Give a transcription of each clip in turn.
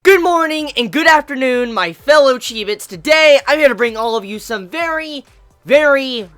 Good morning and good afternoon, my fellow Chibits. Today, I'm here to bring all of you some very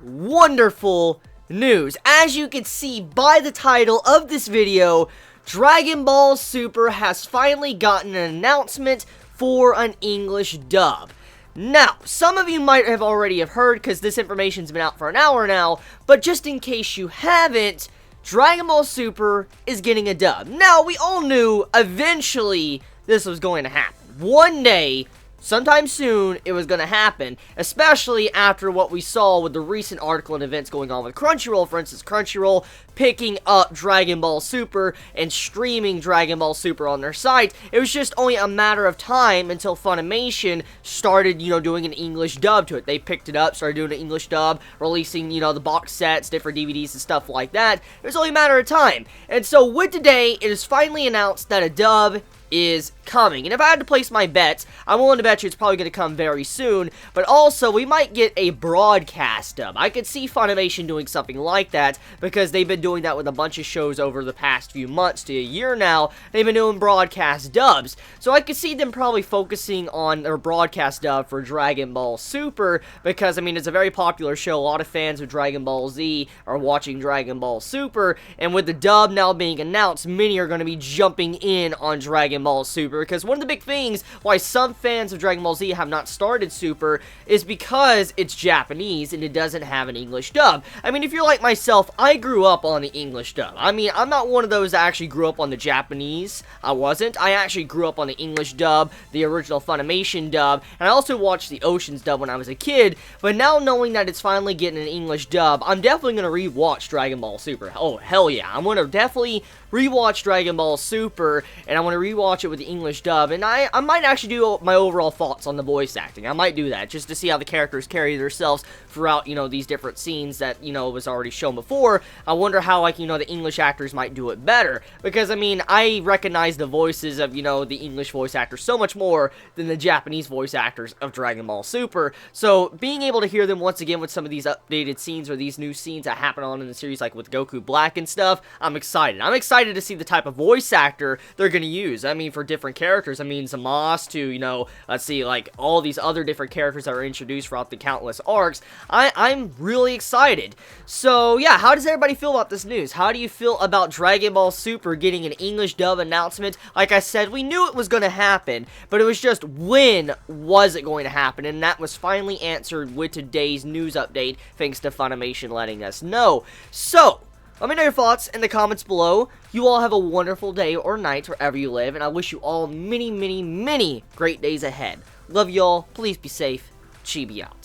wonderful news. As you can see by the title of this video, Dragon Ball Super has finally gotten an announcement for an English dub. Now, some of you might have already heard because this information's been out for an hour now, but just in case you haven't, Dragon Ball Super is getting a dub. Now, we all knew eventually this was going to happen. One day, sometime soon, it was going to happen, especially after what we saw with the recent article and events going on with Crunchyroll. For instance, Crunchyroll picking up Dragon Ball Super and streaming Dragon Ball Super on their site. It was just only a matter of time until Funimation started, doing an English dub to it. They picked it up, started doing an English dub, releasing, the box sets, different DVDs and stuff like that. It was only a matter of time. And so with today, it is finally announced that a dub is coming. And if I had to place my bets, I'm willing to bet you it's probably going to come very soon, but also we might get a broadcast dub. I could see Funimation doing something like that because they've been doing that with a bunch of shows over the past few months to a year now. They've been doing broadcast dubs, so I could see them probably focusing on their broadcast dub for Dragon Ball Super because, it's a very popular show. A lot of fans of Dragon Ball Z are watching Dragon Ball Super, and with the dub now being announced, many are going to be jumping in on Dragon Ball Super, because one of the big things why some fans of Dragon Ball Z have not started Super is because it's Japanese and it doesn't have an English dub. If you're like myself, I grew up on the English dub. I'm not one of those that actually grew up on the Japanese. I wasn't. I actually grew up on the English dub, the original Funimation dub, and I also watched the Oceans dub when I was a kid, but now knowing that it's finally getting an English dub, I'm definitely going to rewatch Dragon Ball Super. Oh, hell yeah. I'm going to definitely rewatch Dragon Ball Super, and I want to rewatch it with the English dub, and I might actually do my overall thoughts on the voice acting. I might do that, just to see how the characters carry themselves throughout, these different scenes that, was already shown before. I wonder how, the English actors might do it better, because, I recognize the voices of, the English voice actors so much more than the Japanese voice actors of Dragon Ball Super, so being able to hear them once again with some of these updated scenes, or these new scenes that happen on in the series, like with Goku Black and stuff, I'm excited. I'm excited to see the type of voice actor they're going to use. For different characters, Zamasu to, let's see, like, all these other different characters that are introduced throughout the countless arcs. I'm really excited. So, yeah, how does everybody feel about this news? How do you feel about Dragon Ball Super getting an English dub announcement? Like I said, we knew it was going to happen, but it was just when was it going to happen, and that was finally answered with today's news update, thanks to Funimation letting us know. So, let me know your thoughts in the comments below. You all have a wonderful day or night wherever you live, and I wish you all many great days ahead. Love you all. Please be safe. Chibi out.